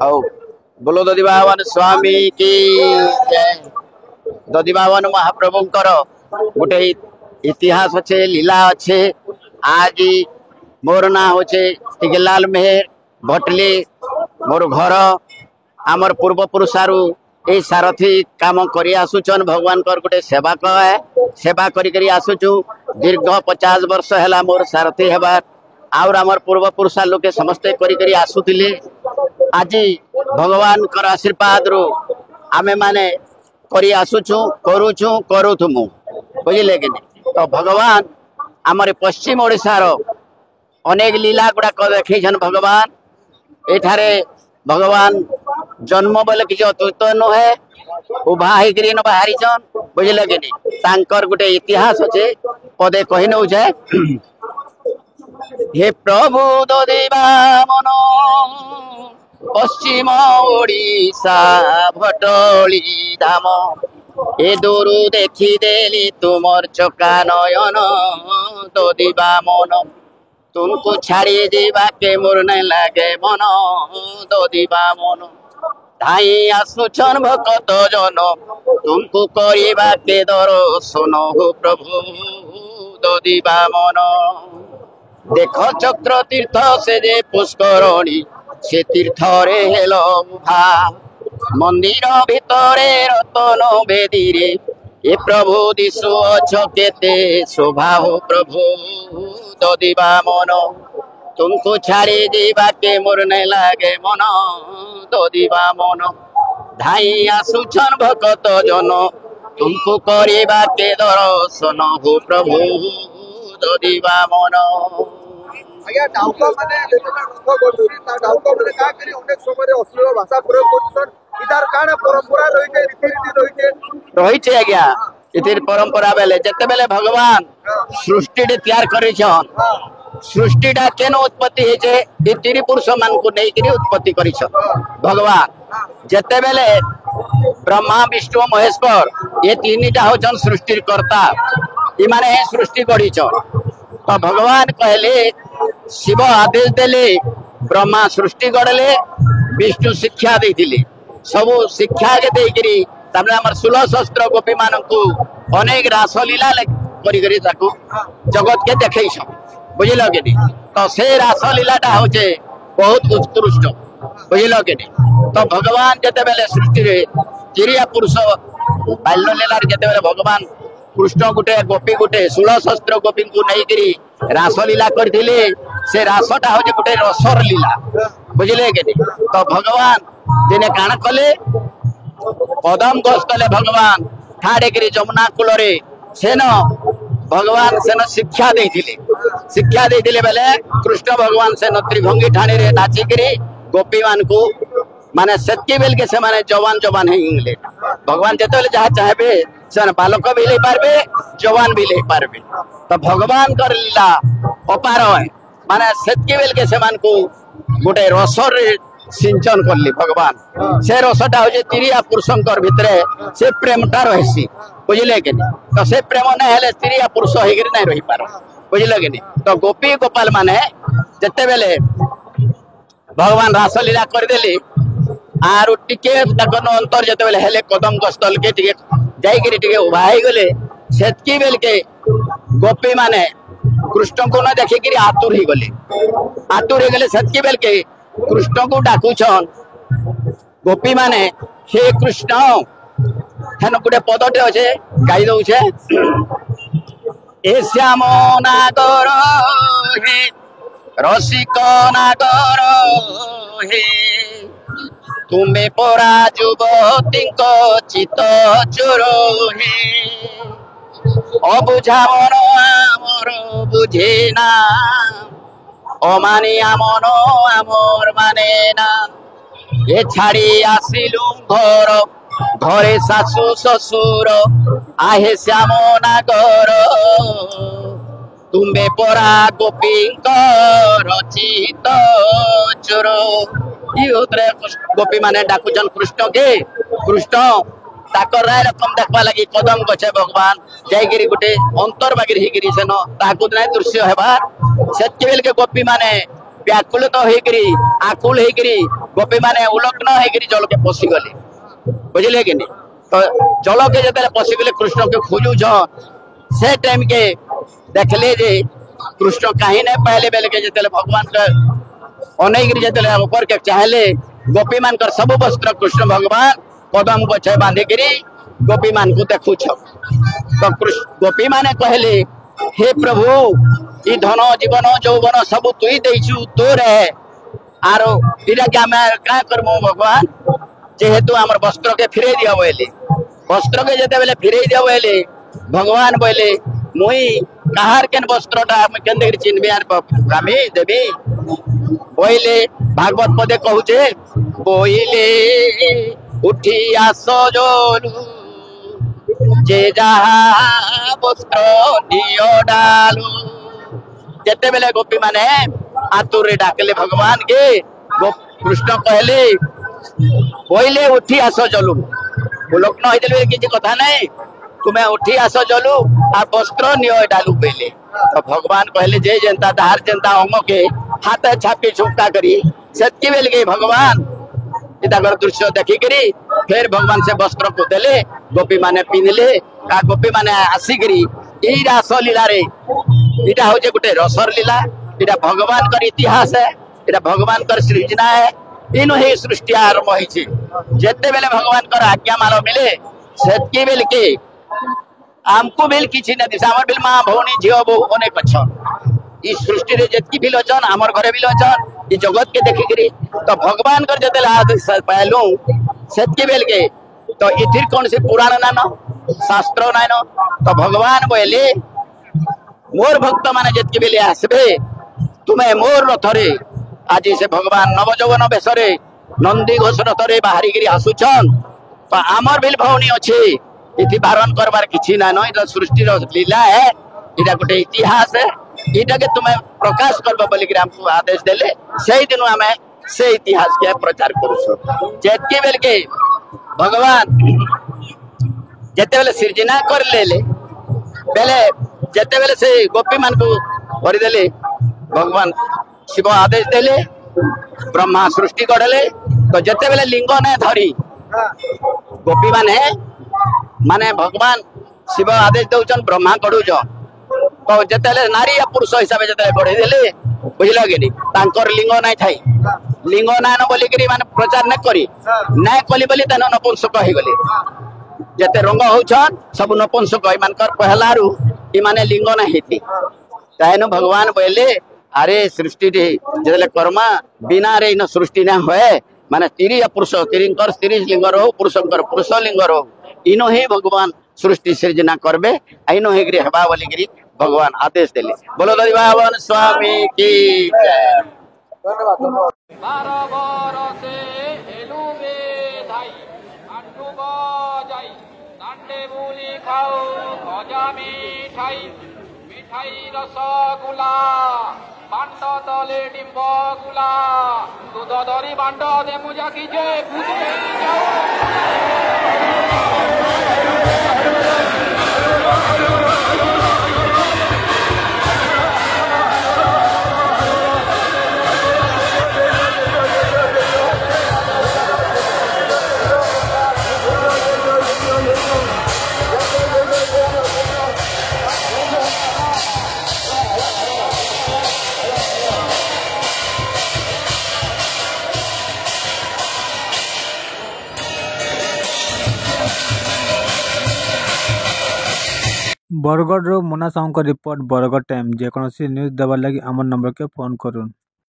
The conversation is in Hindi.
ଆଉ बोलो दधी बावन स्वामी की जय। दधी बावन महाप्रभुंकर गोटे इतिहास अच्छे लीला अच्छे। आज मोर ना होचे टिकेलाल मेहर भटली मोर घर आमर पूर्व पुरुषारू ए सारथी काम करी आसुचन भगवान कर गोटे सेवा कहे सेवा करी आसुचु दीर्घ 50 वर्ष है मोर सारथी हेबार आउर आमर पूर्व पुरुषा लोके समस्ते करी आसुतिले। आज भगवान कर आशीर्वाद रु आमे माने करी आसुचु करूचु करूथुमु बुझिले कि तो भगवान आमर पश्चिम ओडिशा रो अनेक लीला गुड़ाक देखन भगवान एठारे भगवान जन्म बोले किसी अतुत नुहे उभा होकर बाहरीचन बुझिले कि तांकर गोटे इतिहास अच्छे पदे कही नौ हे प्रभु दधिवा मन पश्चिम ओडिशा भटली धाम ए दूरु देखी देली तुमर चका नयन दधिवा मन तुमको छाड़ी जीवा के मोर नहीं लागे मन दधिवा मन धाई आसुछन भक्त जन तुमको करिबा के दर्शन हो प्रभु दधिवा मन देख चक्र तीर्थ से जे पुष्करणी से तीर्थ रे हेलो मुभा मंदिर भितरे रतन बेदी रे ए प्रभु दिशु अछ केते शोभा हो प्रभु दधिवा मन तुमको छाड़ी जीवा के मोर नहीं लागे मन दधिवा मन धाई आसुछन भक्त जन तुमको करिबा के दर्शन हो प्रभु दधिवा मन। आज्ञा डाउका माने जेतबे रथ गोष्ठी ता डाउका माने का करी अनेक समय रे अश्लील भाषा प्रयोग करछन इतार काना परंपरा रहिते रीति रहिते आज्ञा इतिर परंपरा बेले जते बेले भगवान सृष्टि रे तैयार करिछन सृष्टिटा केन उत्पत्ति हेचे ए तीन पुरुष मान को नै करी उत्पत्ति करिछन भगवान जते बेले ब्रह्मा विष्णु महेश्वर ये तीनटा होछन सृष्टि कर्ता ई माने सृष्टि करिछन तो भगवान कहले शिव आदेश देले ब्रह्मा सृष्टि गढ़ले विष्णु शिक्षा देथिले सब शिक्षा के देकरी तमने हमर 16 शस्त्र गोपी मान को अनेक रासलीला करी करी ताको जगत के देखैछ बुझिलो कि नहीं तो से रासलीलाटा होचे बहुत उत्कृष्ट बुझिलो कि नहीं तो भगवान जते बेले सृष्टि रे चिरिया पुरुष बाल्य लीला जते बेले भगवान कृष्ण गुटे गोपी गुटे 16 शस्त्र गोपी को नहीं करी रासलीला करथिले से रासटा हो गोटे रसर लीला बुझिले कि नहीं तो भगवान दिने काण कले कदम गस कले भगवान ठाड़े करी जमुना कूल रे सेन भगवान सेन शिक्षा देथिले बेले कृष्ण भगवान सेन त्रिभंगी ठाणे रे नाची करी गोपी मान को माने सेतकी बेल के से माने जवान है इंग्ले भगवान जते बेले जहा चाहबे से बालक भी ले पारबे जवान भी ले पारबे तो भगवान कर लीला अपार है माने सेतकी बेल के से मान को गोटे रसर सिंचन करली भगवान से रसटा हो तिरिया पुरुषंकर भितरे से प्रेमटा रही बुझिले कि नहीं तो से प्रेम नहीं हेले तिरिया पुरुष होकर नहीं रही पार बुझिले कि नहीं तो गोपी गोपाल माने जते बेले भगवान रासलीला करदेली आरु टिके अंतर जते बेले हेले कदम गस्तल के टिके जाइकरी टिके उभा ही गले सेतकी बेल के गोपी माने कृष्ण को न देखिकरी आतुर ही गले सेतकी बेल के कृष्ण को डाकुछन गोपी माने हे कृष्ण हेन गोटे पदटे अच्छे गाई दौछे ए श्याम नागर हे रसिक नागर हे तुम्हें परा युवती चित चोर हे अबुझा मन आमर बुझे ना अमानिया मन आमर माने ना ये छाड़ी आसिलु घर घरे सासु ससुर आहे श्याम नागर तुम्हें परा गोपी रचित चोर गोपी माने डाकुचन कृष्ण के कृष्ण ताकर राय रकम देखवा लगी कदम गछे भगवान जाइगिरी गोटे अंतर बागिर हिगिरी सेन ताकु नै दृश्य हेबा सेतके बेल के गोपी माने व्याकुल तो होकरी आकुल होकरी गोपी माने उलग्न होकरी जल के पशि गले बुझिले कि नहीं। तो जल के जब पशि गले कृष्ण के खोजुछ से टाइम के देखले जे कृष्ण कहीं नहीं पहले बेले के जब भगवान के अनैगिरी जब ऊपर के चाहले गोपी मान कर सब वस्त्र कृष्ण भगवान पदम गछ बांधिकी गोपी मान को देखुछ। तो गोपी माने कहले हे प्रभु ई धन जीवन यौवन सब तुई देछु तोर है आरो इरा के हम का करमु भगवान जेहेतु हमर वस्त्र के फिरे दिया बोले वस्त्र के जते बेले फिरे दिया बोले भगवान बोले मुई कहार केन वस्त्रटा हम केंदे चिन्हबे आर गामी देवी बोले भागवत पदे कहूचे बोले उठी आस जोलू जे जहा वस्त्र नियो डालू जेते बेले गोपी माने आतुर रे डाकले भगवान के कृष्ण कहले बोले उठी आस जलू लग्न होइले किछि कथा नहीं तुम्हें उठी आस जलू आ वस्त्र नियो डालू पहले। तो भगवान कहले जे जनता धार जनता अंग के हाथ छापी छुपका करी सत्य बेल गई भगवान इधर दृश्य देखी करी फिर भगवान से वस्त्र को देले गोपी माने पिंधले का गोपी माने आसिकरी ई रास लीला रे इटा हो जे गुटे रसर लीला इटा भगवान कर इतिहास है इटा भगवान कर सृजना है इनो ही सृष्टि आरंभ होई छी जेते बेले भगवान कर आज्ञा माल मिले सेतकी बेल के आमको बेल किछि न दिस हमर बेल मां भौनी झियो बहु अनेक अछन ई सृष्टि रे जेतकी बिल अछन हमर घरे बिल अछन ई जगत के देखि करी तो भगवान कर जते आदेश पालू सेतकी बेल के तो इथिर कौन से पुराण नान शास्त्र नान तो भगवान बोले मोर भक्त माने जेतकी बेले आसबे तुम्हें मोर रथरे आज से भगवान नवजौवन बेसरे नंदी घोष रथरे बाहरी गिरी आसुछन तो आमर बिल भौनी अच्छे इति बारण करबार किछि ना न इटा सृष्टि लीला है इटा गोटे इतिहास है इटा के तुम्हें प्रकाश करबा बोली कि हमको आदेश देले सही दिन हमें से इतिहास के प्रचार करूछु जेतकी बेल के भगवान जेते बेले सृजना कर लेले बेले जेते बेले से गोपी मान को कर देले भगवान शिव आदेश देले ब्रह्मा सृष्टि करले तो जेते बेले लिंग ने धरी गोपी माने भगवान शिव आदेश दौचन ब्रह्मा करूच तो जेते नारी या पुरुष हिसाब से बढ़े देले बुझल कि तांकर लिंग नाई थाई लिंग ना न बोलिकी माने प्रचार न करी नाय कली बोली तन नपुंसक हो गले जेते रंग होछन सब नपुंसक मानकर पहलारू ई माने लिंग ना हेती ताइनो भगवान बोले अरे सृष्टि रे जले कर्मा बिना रे इन सृष्टि ना होए माने तिरी या पुरुष तिरिंकर तिरी लिंग रो पुरुषंकर पुरुष लिंग रो इनो ही भगवान सृष्टि सृजना करबे आइनो हे गिरी हबा बोली गिरी भगवान आदेश देले बोलो दरिवावन स्वामी की जय। धन्यवाद। মিঠাই রসগুলা বান্ড তলে ডিম্ব গুলা দুধ ধরি বান্ড দেমু যাকি যে बरगढ़ मोना साहू रिपोर्ट बरगढ़ टाइम जेकोसी न्यूज देवार लगी आम नंबर के फोन करूँ।